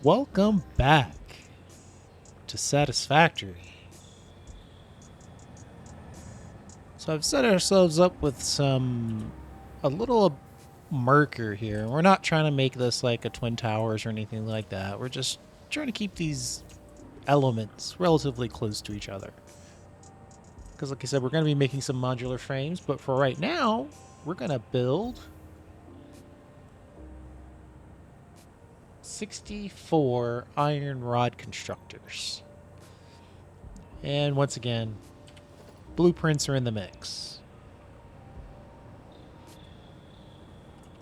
Welcome back to Satisfactory. So I've set ourselves up with a little murker here. We're not trying to make this like a Twin Towers or anything like that. We're just trying to keep these elements relatively close to each other. Because like I said, we're going to be making some modular frames, but for right now, we're going to build 64 iron rod constructors. And once again, blueprints are in the mix.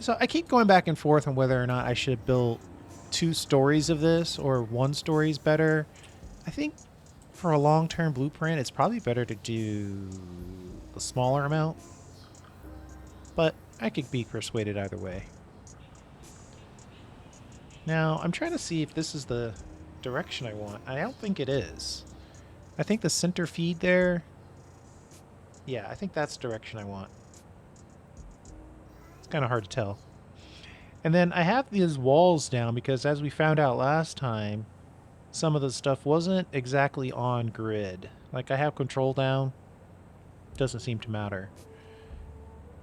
So I keep going back and forth on whether or not I should build 2 stories of this or 1 story is better. I think for a long-term blueprint, it's probably better to do the smaller amount. But I could be persuaded either way. Now, I'm trying to see if this is the direction I want. I don't think it is. I think the center feed there... Yeah, I think that's the direction I want. It's kind of hard to tell. And then I have these walls down because as we found out last time, some of the stuff wasn't exactly on grid. Like I have control down, doesn't seem to matter.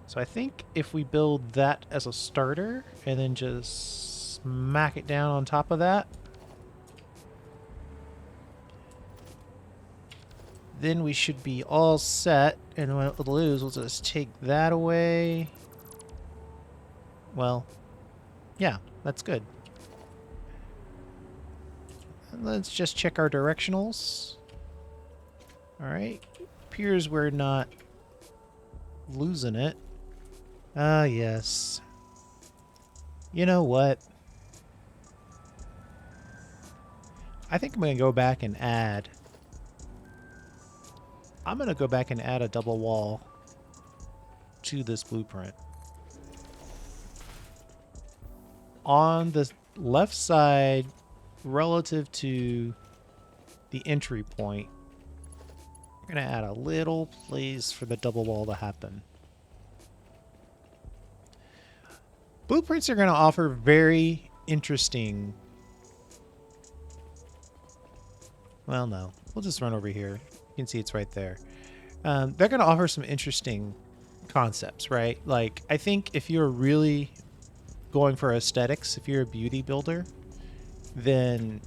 So I think if we build that as a starter and then just smack it down on top of that, then we should be all set. And what we'll do is we'll just take that away. Well, yeah, that's good. And let's just check our directionals. Alright. Appears we're not losing it. Ah, yes. You know what? I think I'm going to go back and add... I'm going to go back and add a double wall to this blueprint. On the left side, relative to the entry point, we're going to add a little place for the double wall to happen. Blueprints are going to offer very interesting... Well, no. We'll just run over here. You can see it's right there. They're going to offer some interesting concepts, right? Like, I think if you're really going for aesthetics, if you're a beauty builder, then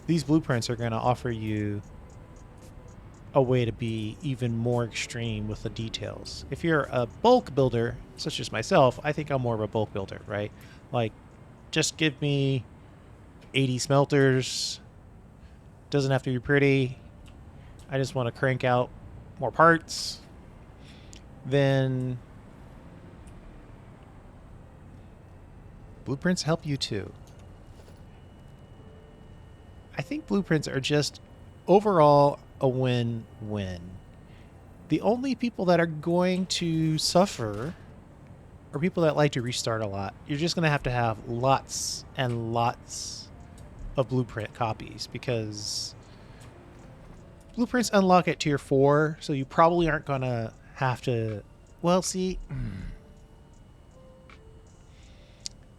these blueprints are going to offer you a way to be even more extreme with the details. If you're a bulk builder, such as myself, I think I'm more of a bulk builder, right? Like, just give me 80 smelters. Doesn't have to be pretty. I just want to crank out more parts. Then blueprints help you too. I think blueprints are just overall a win-win. The only people that are going to suffer are people that like to restart a lot. You're just going to have lots and lots of blueprint copies because blueprints unlock at tier 4, so you probably aren't going to have to... Well, see...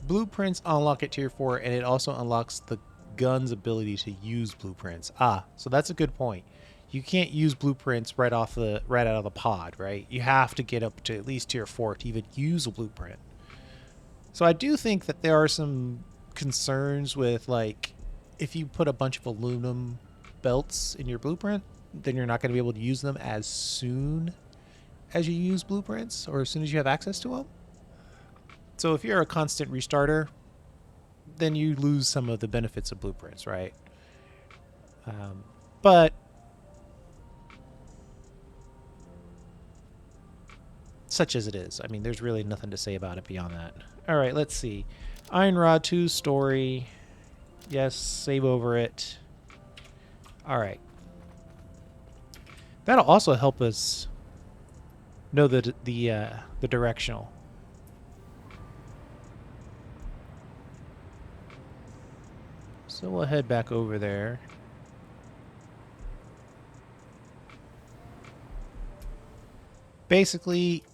Blueprints unlock at tier 4, and it also unlocks the gun's ability to use blueprints. So that's a good point. You can't use blueprints right out of the pod, right? You have to get up to at least tier 4 to even use a blueprint. So I do think that there are some concerns with, like, if you put a bunch of aluminum belts in your blueprint, then you're not going to be able to use them as soon as you use blueprints or as soon as you have access to them. So if you're a constant restarter, then you lose some of the benefits of blueprints, right? But such as it is, I mean, there's really nothing to say about it beyond that. All right, let's see. Iron Rod 2 story. Yes, save over it. All right. That'll also help us know the directional. So we'll head back over there. Basically,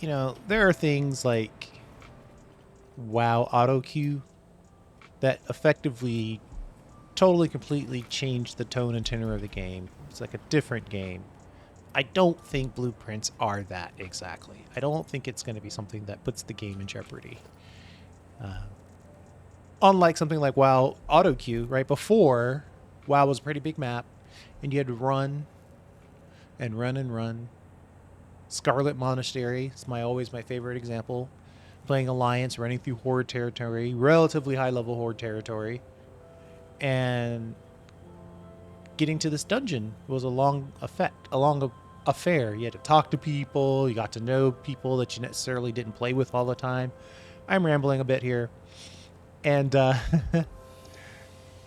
you know, there are things like WoW auto queue that effectively totally completely changed the tone and tenor of the game. It's like a different game. I don't think blueprints are that exactly. I don't think it's going to be something that puts the game in jeopardy. Unlike something like WoW auto queue, right? Before, WoW was a pretty big map, and you had to run and run and run. Scarlet Monastery is always my favorite example. Playing Alliance, running through Horde territory, relatively high level Horde territory, and getting to this dungeon was a long affair. You had to talk to people, you got to know people that you necessarily didn't play with all the time. I'm rambling a bit here. And then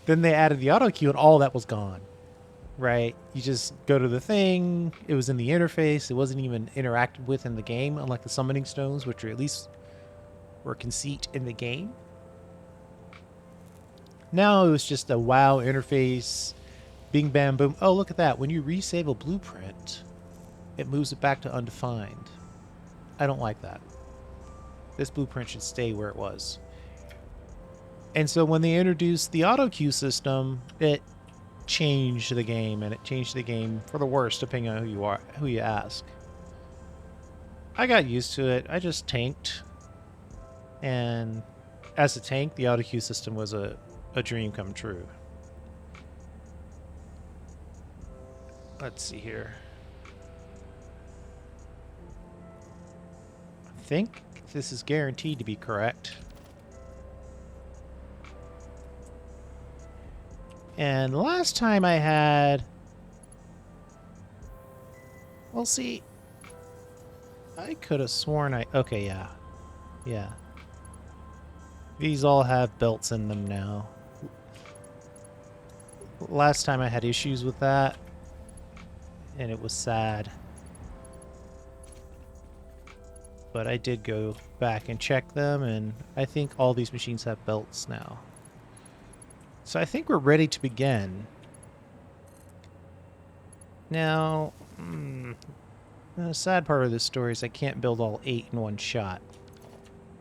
they added the auto queue, and all that was gone. Right? You just go to the thing. It was in the interface. It wasn't even interacted with in the game, unlike the summoning stones, which are at least were conceit in the game. Now it was just a WoW interface. Bing, bam, boom. Oh, look at that. When you resave a blueprint, it moves it back to undefined. I don't like that. This blueprint should stay where it was. And so when they introduced the auto queue system, it changed the game, and it changed the game for the worse, depending on who you ask. I got used to it. I just tanked, and as a tank, the auto queue system was a dream come true. Let's see here. I think this is guaranteed to be correct. And last time I had... Well, see... I could have sworn I... Okay, yeah. Yeah. These all have belts in them now. Last time I had issues with that, and it was sad. But I did go back and check them, and I think all these machines have belts now. So I think we're ready to begin. Now, the sad part of this story is I can't build all 8 in one shot.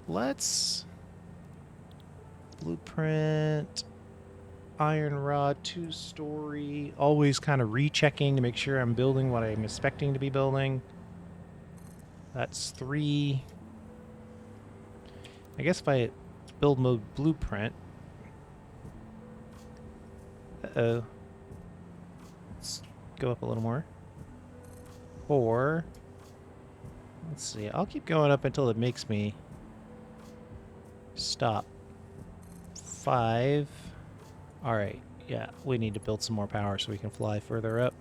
Let's... Blueprint... Iron rod, 2-story. Always kind of rechecking to make sure I'm building what I'm expecting to be building. That's 3. I guess if I build mode blueprint... Uh-oh. Let's go up a little more. 4. Let's see. I'll keep going up until it makes me stop. 5. Alright. Yeah, we need to build some more power so we can fly further up.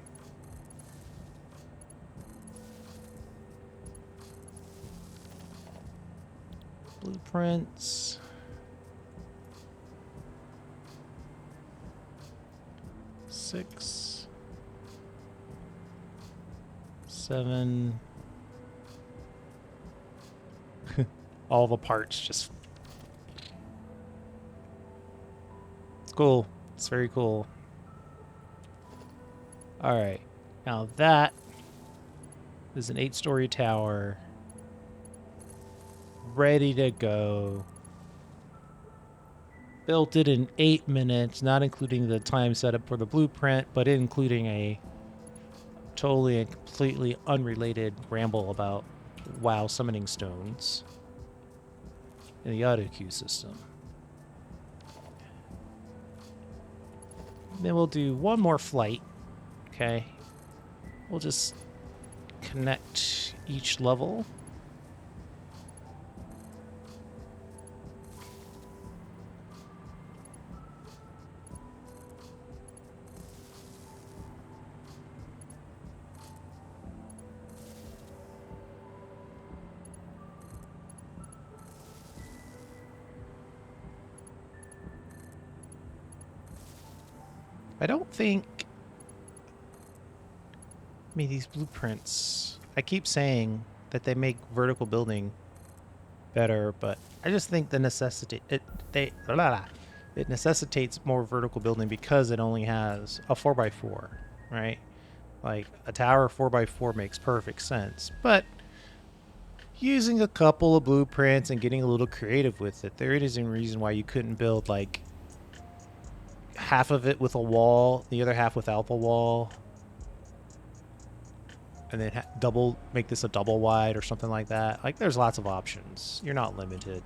Blueprints. 6, 7. All the parts just... It's cool. It's very cool. Alright. Now that is an 8-story tower. Ready to go. Built it in 8 minutes, not including the time setup for the blueprint, but including a totally and completely unrelated ramble about WoW summoning stones in the auto queue system. Then we'll do one more flight. Okay. We'll just connect each level. I don't think... I mean, these blueprints... I keep saying that they make vertical building better, but I just think it necessitates more vertical building because it only has a 4x4, right? Like, a tower 4x4 makes perfect sense, but using a couple of blueprints and getting a little creative with it, there isn't a reason why you couldn't build, like, half of it with a wall, the other half without the wall. And then make this a double wide or something like that. Like, there's lots of options. You're not limited.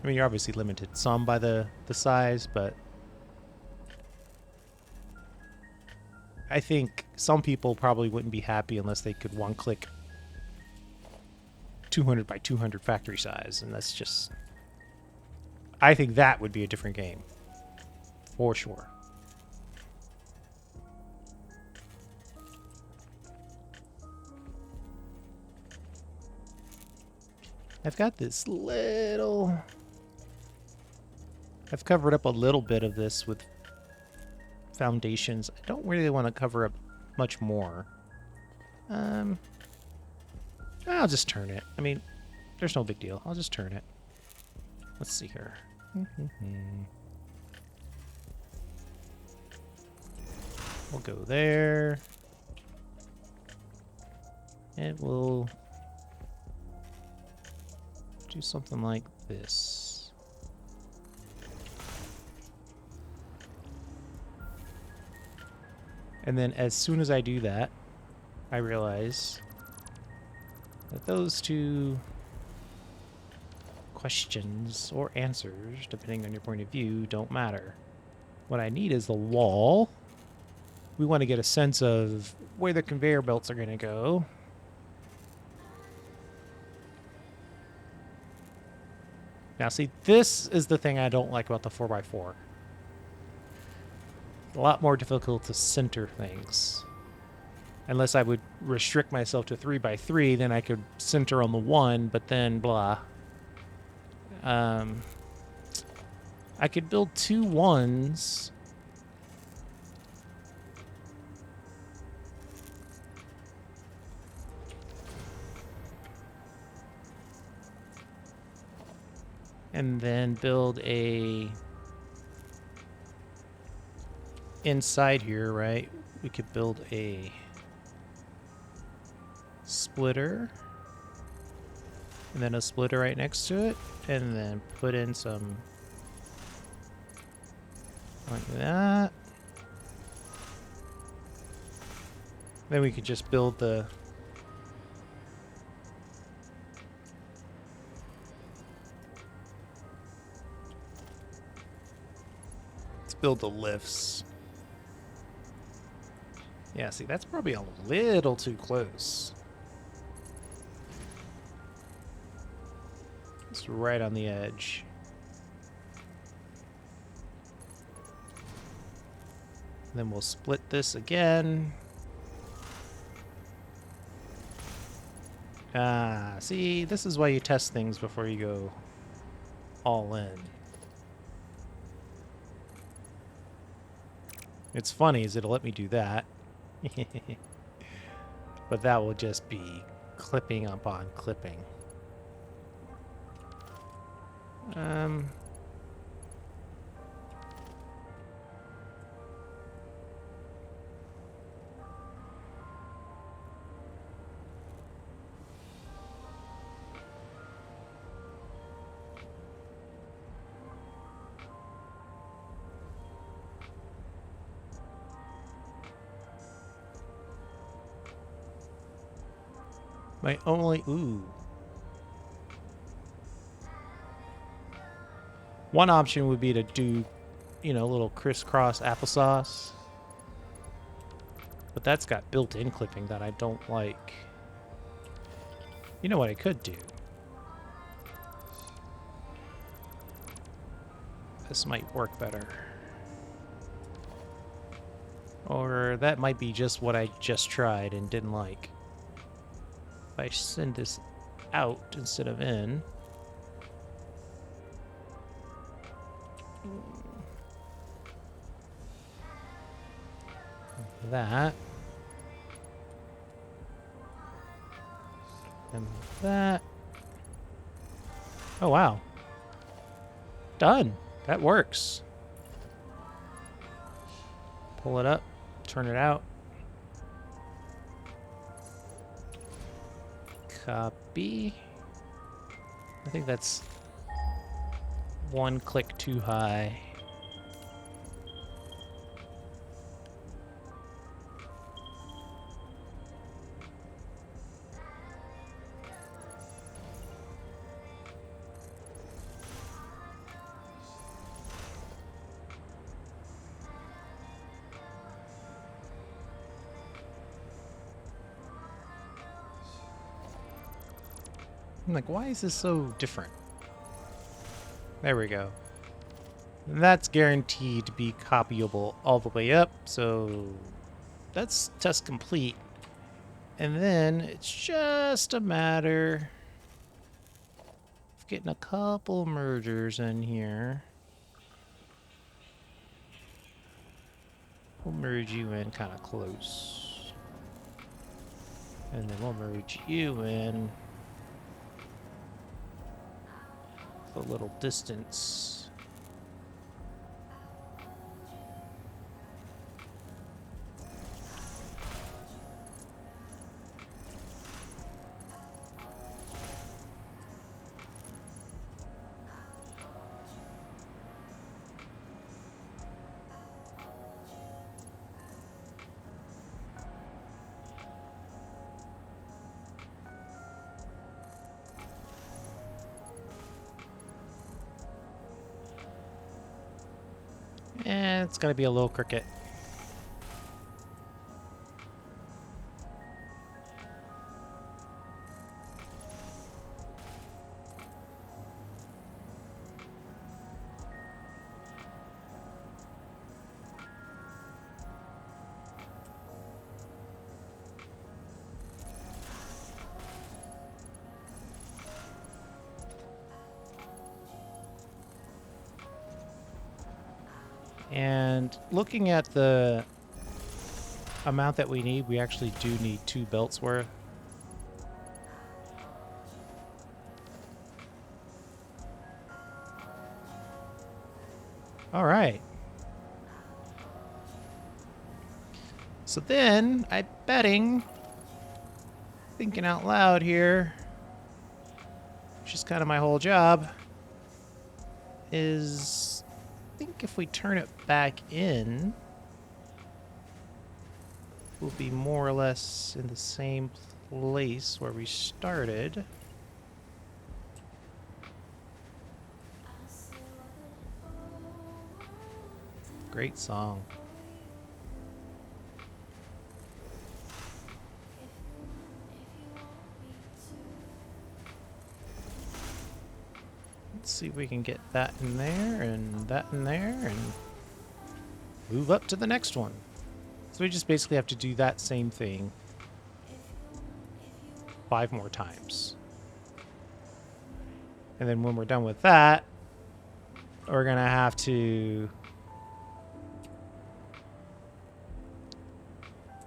I mean, you're obviously limited some by the size, but I think some people probably wouldn't be happy unless they could one-click 200 by 200 factory size, and that's just... I think that would be a different game. For sure. I've got this little... I've covered up a little bit of this with foundations. I don't really want to cover up much more. I'll just turn it. I mean, there's no big deal. I'll just turn it. Let's see here. We'll go there. And we'll do something like this. And then as soon as I do that, I realize that those two questions or answers, depending on your point of view, don't matter. What I need is the wall. We want to get a sense of where the conveyor belts are going to go. Now, see, this is the thing I don't like about the 4x4. A lot more difficult to center things. Unless I would restrict myself to 3x3, then I could center on the 1, but then blah. I could build 2 1s. And then build a... Inside here, right? We could build a splitter. And then a splitter right next to it. And then put in some... like that. Then we could just build the... let's build the lifts. Yeah, see, that's probably a little too close. It's right on the edge. Then we'll split this again. Ah, see, this is why you test things before you go all in. It's funny is it'll let me do that. But that will just be clipping up on clipping. My only... ooh. One option would be to do, you know, a little crisscross applesauce. But that's got built-in clipping that I don't like. You know what I could do? This might work better. Or that might be just what I just tried and didn't like. If I send this out instead of in... that. And that. Oh, wow. Done. That works. Pull it up. Turn it out. Copy. I think that's one click too high. I'm like, why is this so different? There we go. That's guaranteed to be copyable all the way up, so that's test complete. And then it's just a matter of getting a couple mergers in here. We'll merge you in kind of close. And then we'll merge you in with a little distance. And it's gonna be a little cricket. And looking at the amount that we need, we actually do need 2 belts worth. All right. So then, I'm betting, thinking out loud here, which is kind of my whole job, is I think if we turn it back in, we'll be more or less in the same place where we started. Great song. Let's see if we can get that in there and that in there and move up to the next one. So we just basically have to do that same thing 5 more times. And then when we're done with that, we're gonna have to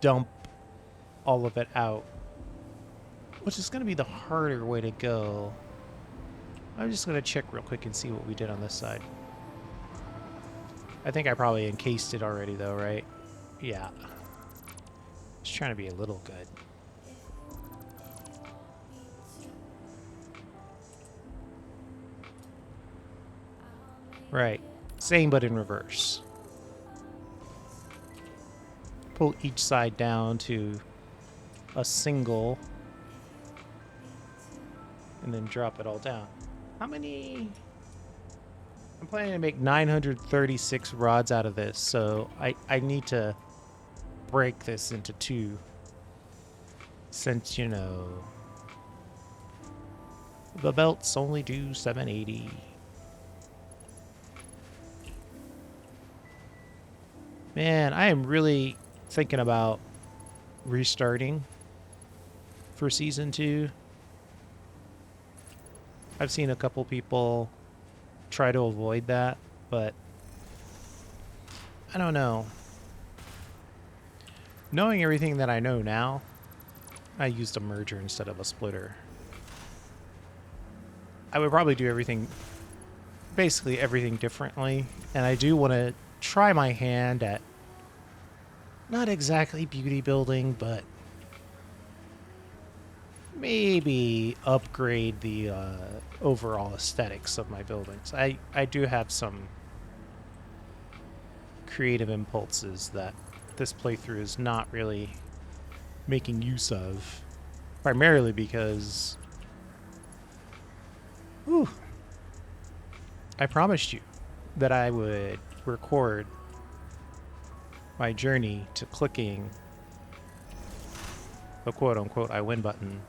dump all of it out, which is gonna be the harder way to go. I'm just gonna check real quick and see what we did on this side. I think I probably encased it already though, right? Yeah. Just trying to be a little good. Right. Same but in reverse. Pull each side down to a single and then drop it all down. How many? I'm planning to make 936 rods out of this, so I need to break this into 2 since, you know, the belts only do 780. Man, I am really thinking about restarting for season 2. I've seen a couple people try to avoid that, but I don't know. Knowing everything that I know now, I used a merger instead of a splitter. I would probably do everything, basically everything differently, and I do want to try my hand at not exactly beauty building, but maybe upgrade the overall aesthetics of my buildings. I do have some creative impulses that this playthrough is not really making use of, primarily because I promised you that I would record my journey to clicking the quote-unquote I win button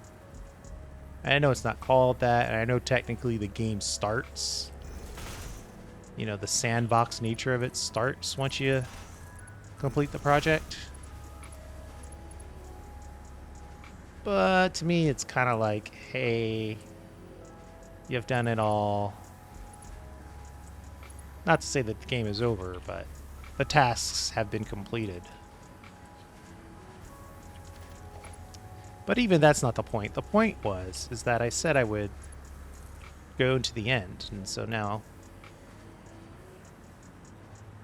I know it's not called that, and I know technically the game starts. You know, the sandbox nature of it starts once you complete the project. But to me, it's kind of like, hey, you've done it all. Not to say that the game is over, but the tasks have been completed. But even that's not the point. The point is that I said I would go to the end, and so now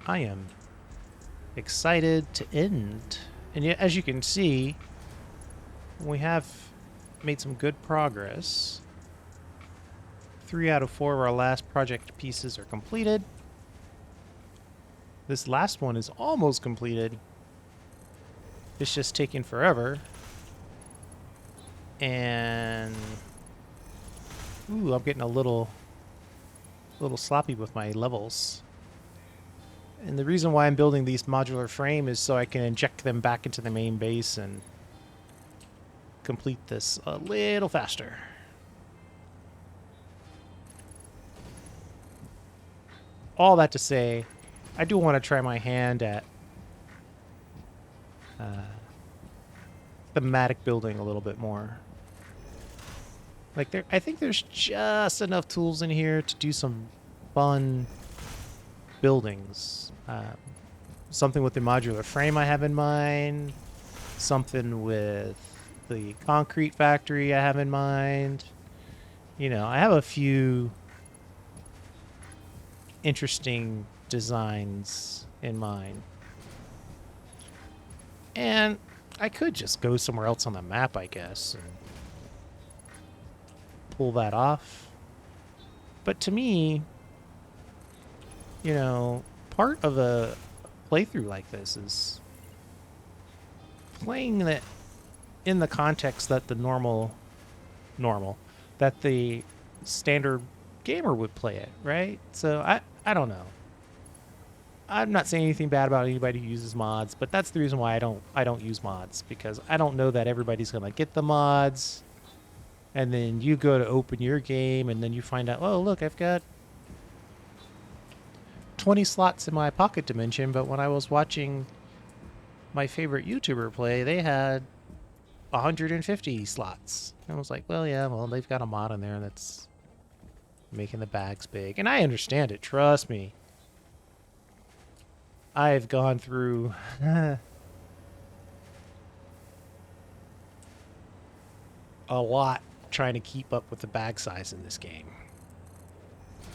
I am excited to end. And yet, as you can see, we have made some good progress. 3 out of 4 of our last project pieces are completed. This last one is almost completed. It's just taking forever. And ooh, I'm getting a little sloppy with my levels. And the reason why I'm building these modular frame is so I can inject them back into the main base and complete this a little faster. All that to say, I do want to try my hand at thematic building a little bit more. Like I think there's just enough tools in here to do some fun buildings. Something with the modular frame I have in mind. Something with the concrete factory I have in mind. You know, I have a few interesting designs in mind. And I could just go somewhere else on the map, I guess, and pull that off. But to me, you know, part of a playthrough like this is playing that in the context that the that the standard gamer would play it, right? So I don't know. I'm not saying anything bad about anybody who uses mods, but that's the reason why I don't use mods, because I don't know that everybody's gonna get the mods. And then you go to open your game, and then you find out, oh, look, I've got 20 slots in my pocket dimension, but when I was watching my favorite YouTuber play, they had 150 slots. And I was like, well, yeah, well, they've got a mod in there that's making the bags big. And I understand it, trust me. I've gone through a lot trying to keep up with the bag size in this game.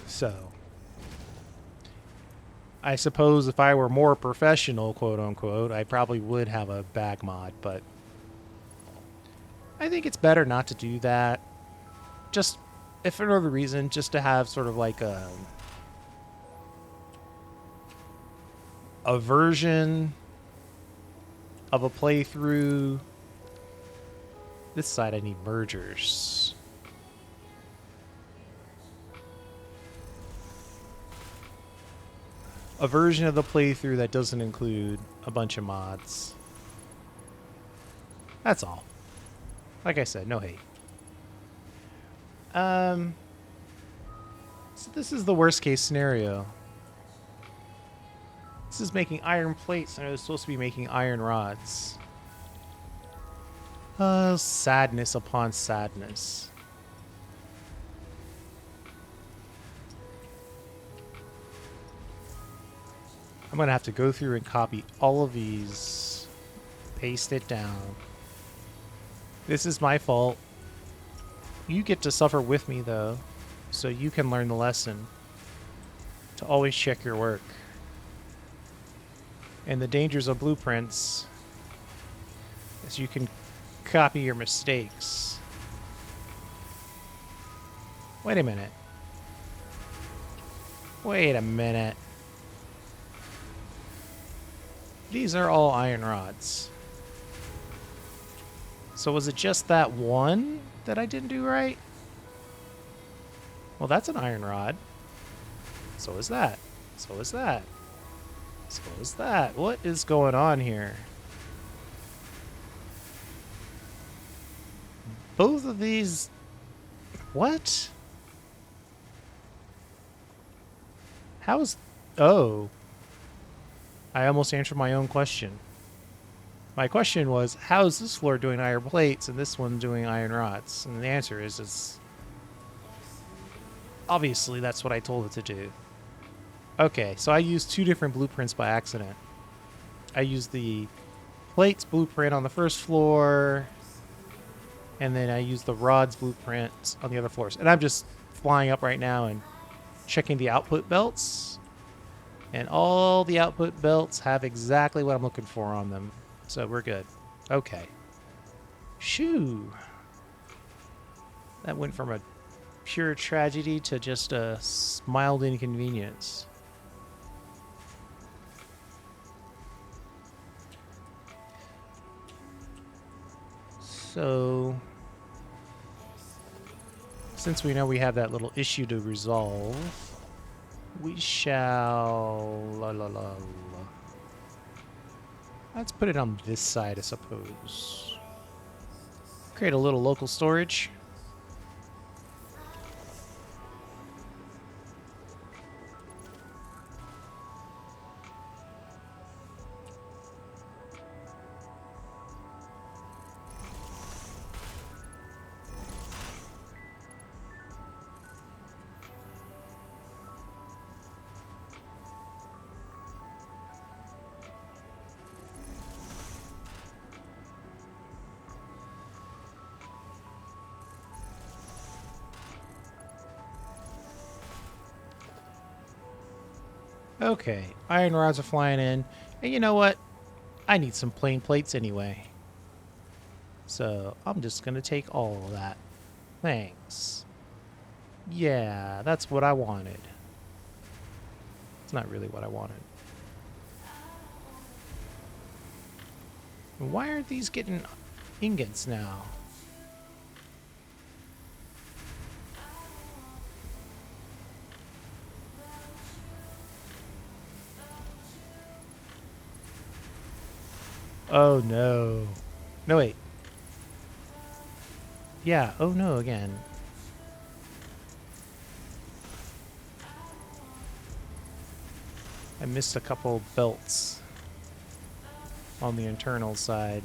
So, I suppose if I were more professional, quote unquote, I probably would have a bag mod, but I think it's better not to do that. Just, if for no other reason, just to have sort of like a version of a playthrough. This side I need mergers. A version of the playthrough that doesn't include a bunch of mods. That's all. Like I said, no hate. So this is the worst case scenario. This is making iron plates, and I was supposed to be making iron rods. Oh, sadness upon sadness. I'm going to have to go through and copy all of these, paste it down. This is my fault. You get to suffer with me, though, so you can learn the lesson to always check your work. And the dangers of blueprints is you can copy your mistakes. Wait a minute. Wait a minute. These are all iron rods. So was it just that one that I didn't do right? Well, that's an iron rod. So is that. So is that. So is that. What is going on here? Both of these What? How is... Oh. I almost answered my own question. My question was, how is this floor doing iron plates and this one doing iron rods? And the answer is obviously that's what I told it to do. Okay, so I used two different blueprints by accident. I used the plates blueprint on the first floor, and then I used the rods blueprint on the other floors. And I'm just flying up right now and checking the output belts. And all the output belts have exactly what I'm looking for on them. So we're good. Okay. Shoo. That went from a pure tragedy to just a mild inconvenience. So, since we know we have that little issue to resolve, we shall... Let's put it on this side, I suppose. Create a little local storage. Okay, iron rods are flying in. And you know what? I need some plain plates anyway. So I'm just going to take all of that. Thanks. Yeah, that's what I wanted. It's not really what I wanted. Why aren't these getting ingots now? Oh no. No, wait. Yeah, oh no again. I missed a couple belts on the internal side.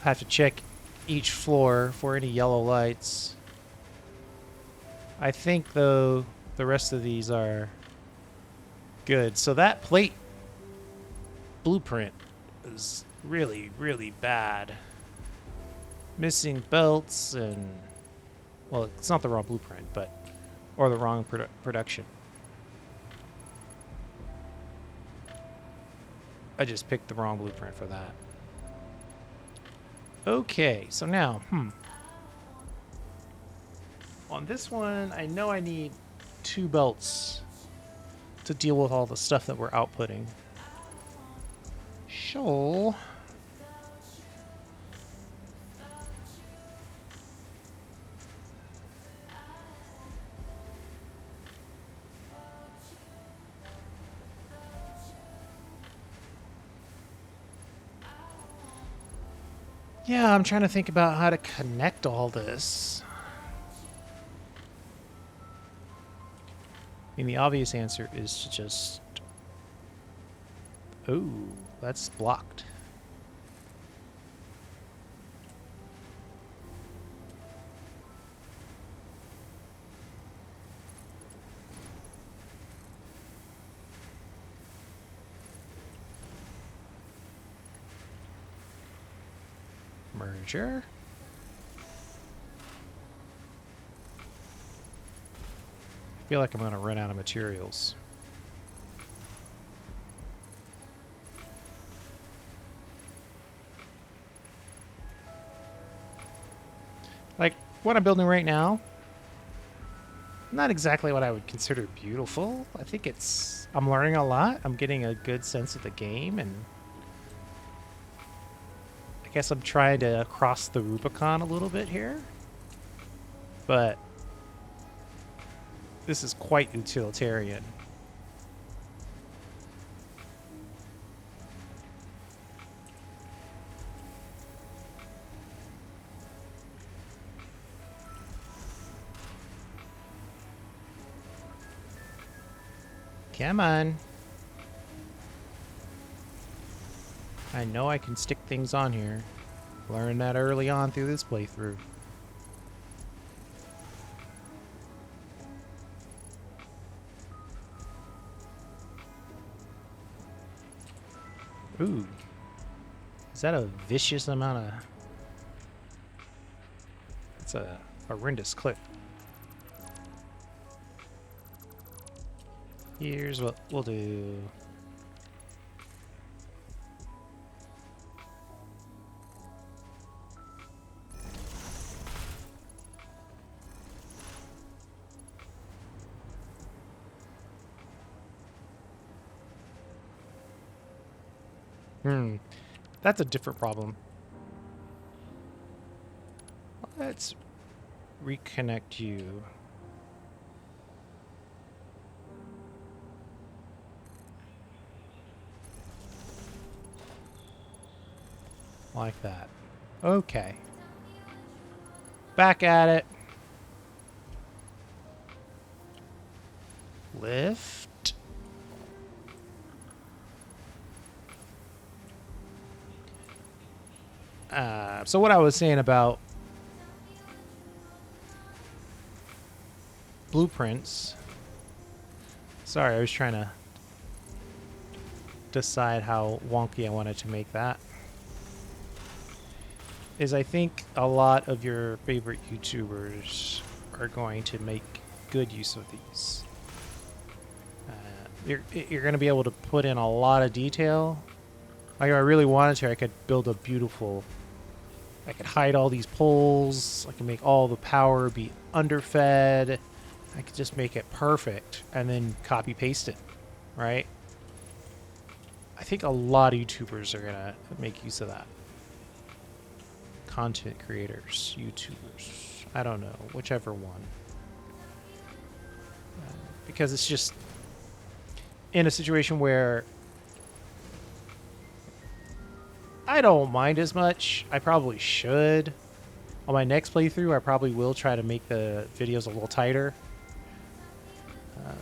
Have to check each floor for any yellow lights. I think, though, the rest of these are good. So that plate blueprint is really, really bad. Missing belts and... Well, it's not the wrong blueprint, but... Or the wrong production. I just picked the wrong blueprint for that. Okay, so now, on this one, I know I need 2 belts to deal with all the stuff that we're outputting. Sure. Yeah, I'm trying to think about how to connect all this. I mean, the obvious answer is to just... Oh, that's blocked. Merger. I feel like I'm going to run out of materials. Like, what I'm building right now, not exactly what I would consider beautiful. I think it's... I'm learning a lot. I'm getting a good sense of the game, and... I guess I'm trying to cross the Rubicon a little bit here. But... This is quite utilitarian. Come on. I know I can stick things on here. Learned that early on through this playthrough. Ooh. Is that a vicious amount of... That's a horrendous clip. Here's what we'll do. That's a different problem. Let's reconnect you. Like that. Okay. Back at it. Lift. So what I was saying about blueprints. Sorry, I was trying to decide how wonky I wanted to make that. Is I think a lot of your favorite YouTubers are going to make good use of these. You're going to be able to put in a lot of detail. Like if I really wanted to, I could build a beautiful... I could hide all these poles. I can make all the power be underfed. I could just make it perfect and then copy paste it, right? I think a lot of YouTubers are going to make use of that. Content creators, YouTubers, I don't know, whichever one. Because it's just in a situation where I don't mind as much. I probably should. On my next playthrough, I probably will try to make the videos a little tighter.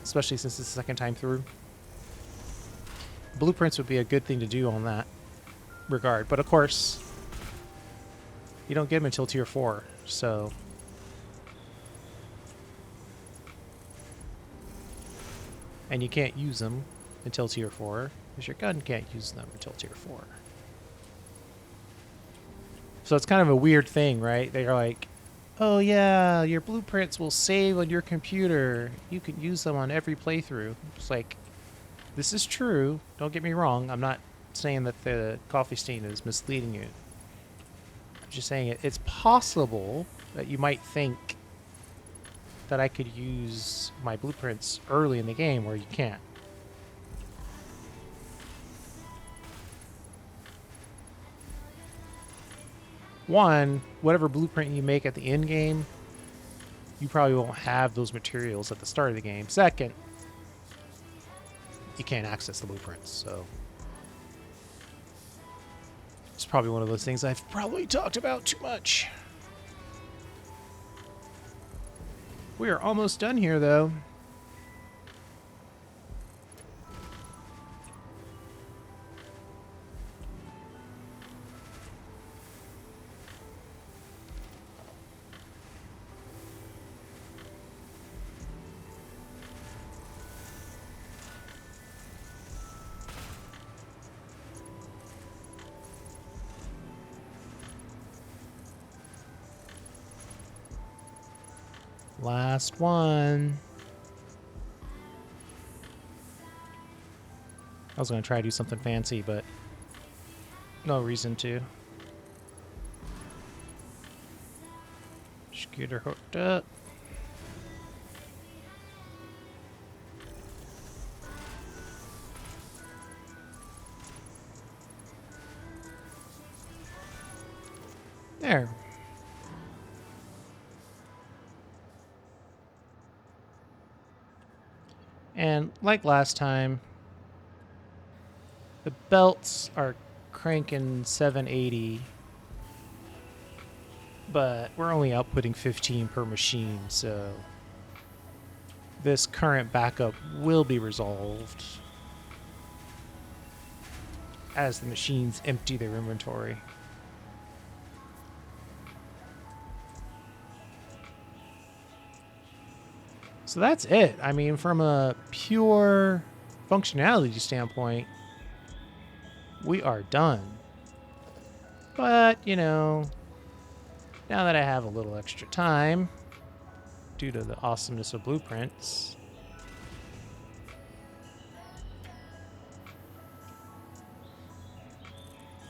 Especially since it's the second time through. Blueprints would be a good thing to do on that regard. But of course, you don't get them until tier 4, so... And you can't use them until tier 4, because your gun can't use them until tier 4. So it's kind of a weird thing, right? They're like, oh yeah, your blueprints will save on your computer. You can use them on every playthrough. It's like, this is true. Don't get me wrong. I'm not saying that the coffee stain is misleading you. I'm just saying it's possible that you might think that I could use my blueprints early in the game where you can't. One, whatever blueprint you make at the end game, you probably won't have those materials at the start of the game. Second, you can't access the blueprints, so it's probably one of those things I've probably talked about too much. We are almost done here, though. Last one. I was going to try to do something fancy, but no reason to. Just get her hooked up. There. And like last time, the belts are cranking 780, but we're only outputting 15 per machine, so this current backup will be resolved as the machines empty their inventory. So that's it. I mean, from a pure functionality standpoint, we are done. But, you know, now that I have a little extra time, due to the awesomeness of blueprints,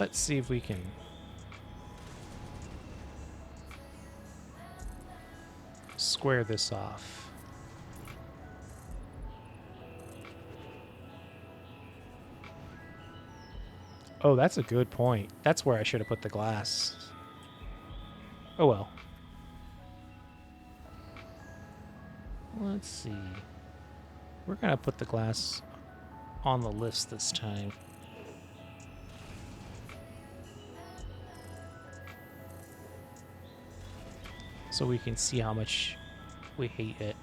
let's see if we can square this off. Oh, that's a good point. That's where I should have put the glass. Oh well. Let's see. We're going to put the glass on the list this time. So we can see how much we hate it.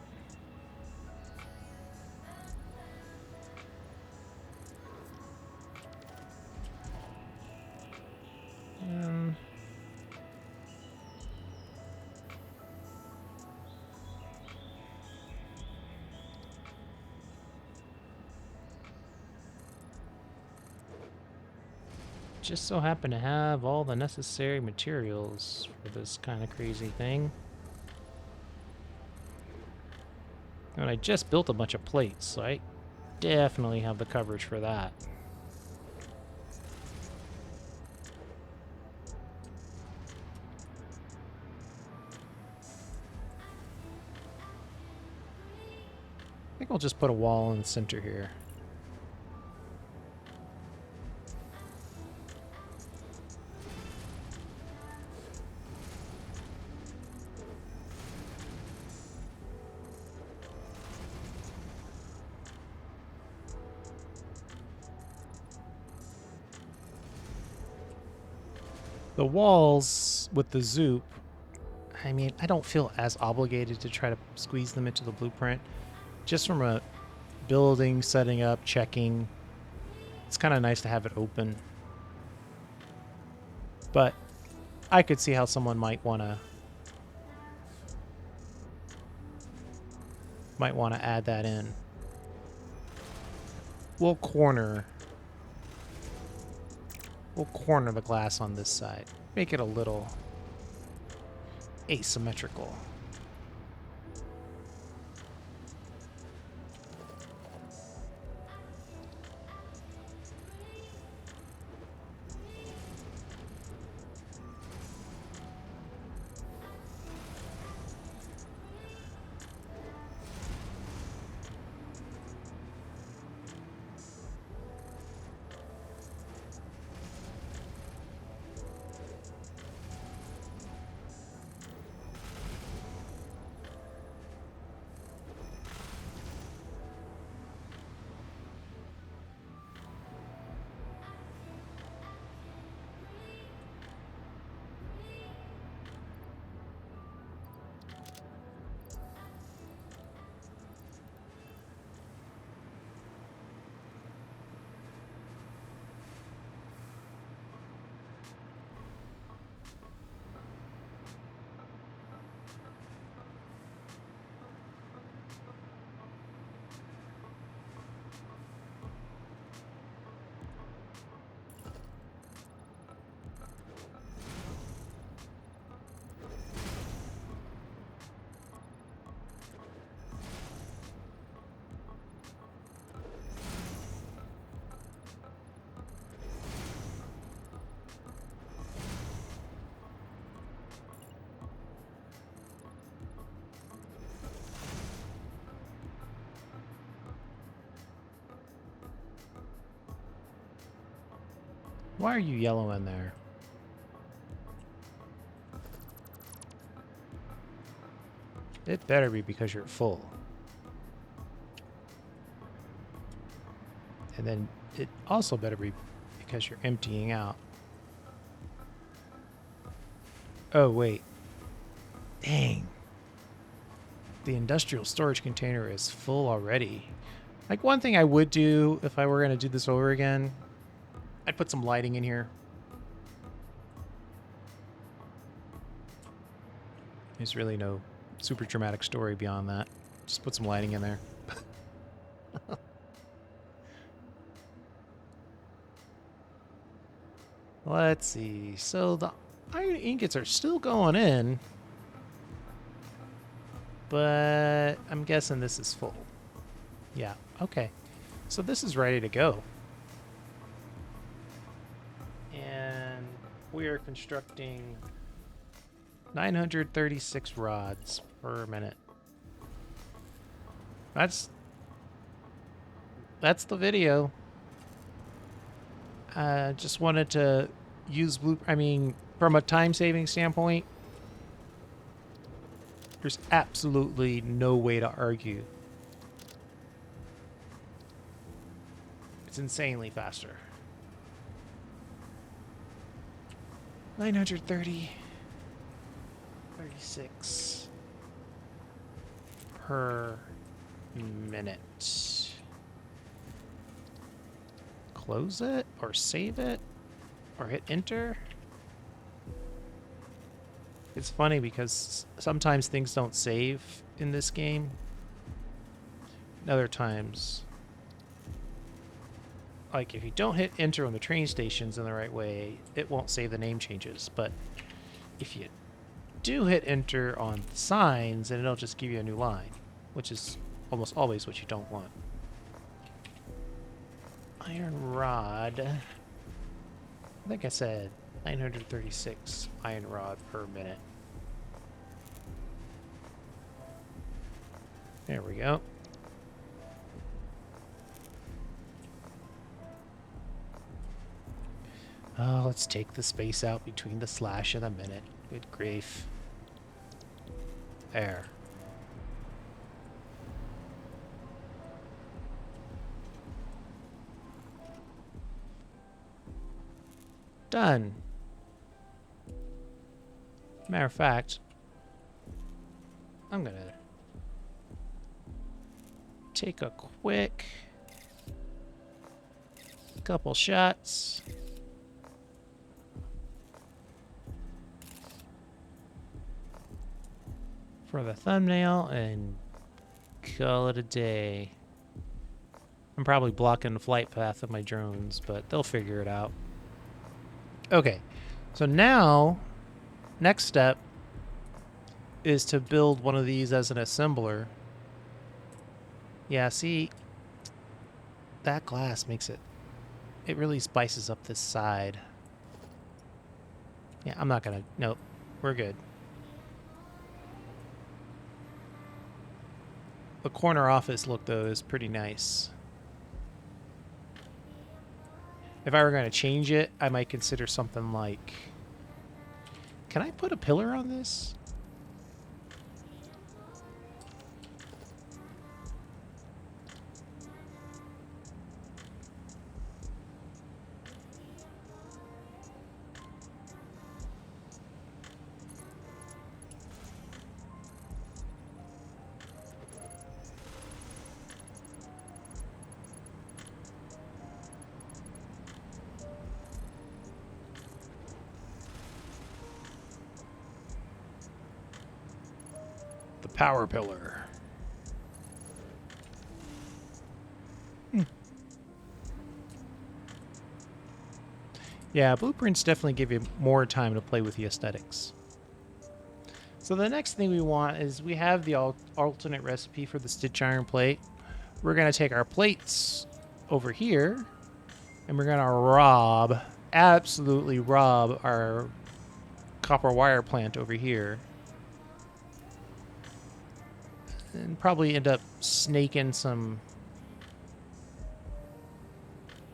Just so happen to have all the necessary materials for this kind of crazy thing. And I just built a bunch of plates, so I definitely have the coverage for that. I think I'll just put a wall in the center here. The walls with the zoop, I mean, I don't feel as obligated to try to squeeze them into the blueprint. Just from a building, setting up, checking, it's kind of nice to have it open. But I could see how someone might want to add that in. We'll corner the glass on this side. Make it a little asymmetrical. Why are you yellow in there? It better be because you're full. And then it also better be because you're emptying out. Oh, wait. Dang. The industrial storage container is full already. Like, one thing I would do if I were going to do this over again, I'd put some lighting in here. There's really no super dramatic story beyond that. Just put some lighting in there. Let's see. So the iron ingots are still going in, but I'm guessing this is full. Yeah, okay. So this is ready to go. And we are constructing 936 rods per minute. That's the video. Just wanted to use from a time-saving standpoint, there's absolutely no way to argue. It's insanely faster. 930, 36 per minute. Close it or save it or hit enter. It's funny because sometimes things don't save in this game. And other times, like if you don't hit enter on the train stations in the right way, it won't save the name changes. But if you do hit enter on the signs, then it'll just give you a new line, which is almost always what you don't want. Iron rod. I think I said 936 iron rod per minute. There we go. Oh, let's take the space out between the slash and the minute. Good grief. There. Done. Matter of fact, I'm gonna take a quick couple shots. For the thumbnail and call it a day. I'm probably blocking the flight path of my drones, but they'll figure it out. Okay, so now, next step is to build one of these as an assembler. Yeah, see, that glass makes it really spices up this side. Yeah, I'm not gonna, nope, we're good. The corner office look, though, is pretty nice. If I were going to change it, I might consider something like... Can I put a pillar on this? Power pillar. Yeah, blueprints definitely give you more time to play with the aesthetics. So the next thing we want is we have the alternate recipe for the stitch iron plate. We're going to take our plates over here and we're going to absolutely rob our copper wire plant over here. And probably end up snaking some...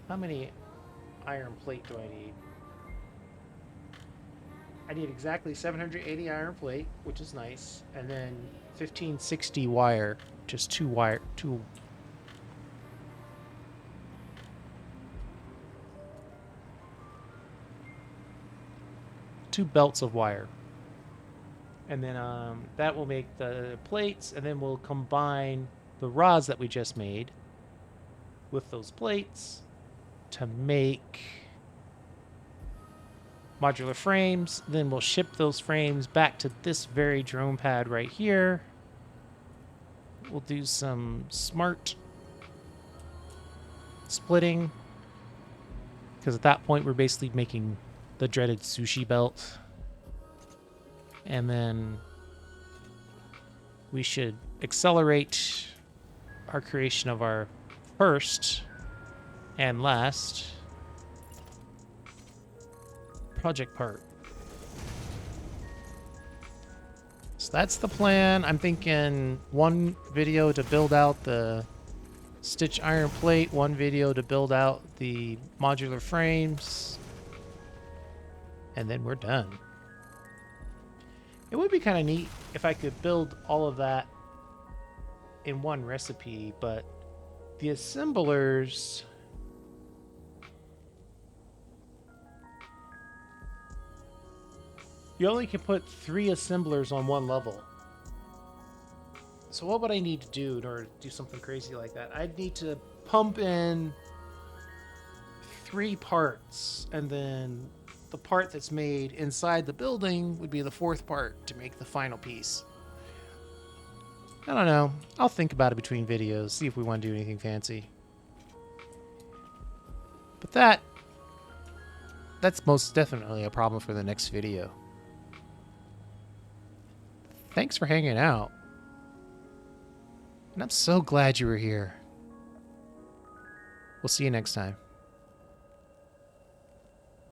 How many iron plate do I need? I need exactly 780 iron plate, which is nice, and then 1560 wire, just two belts of wire. And then that will make the plates, and then we'll combine the rods that we just made with those plates to make modular frames. Then we'll ship those frames back to this very drone pad right here. We'll do some smart splitting, because at that point we're basically making the dreaded sushi belt. And then we should accelerate our creation of our first and last project part. So that's the plan. I'm thinking one video to build out the stitch iron plate, one video to build out the modular frames, and then we're done. It would be kind of neat if I could build all of that in one recipe, but the assemblers... You only can put 3 assemblers on one level. So what would I need to do in order to do something crazy like that? I'd need to pump in 3 parts, and then the part that's made inside the building would be the 4th part to make the final piece. I don't know. I'll think about it between videos, see if we want to do anything fancy. But that's most definitely a problem for the next video. Thanks for hanging out. And I'm so glad you were here. We'll see you next time.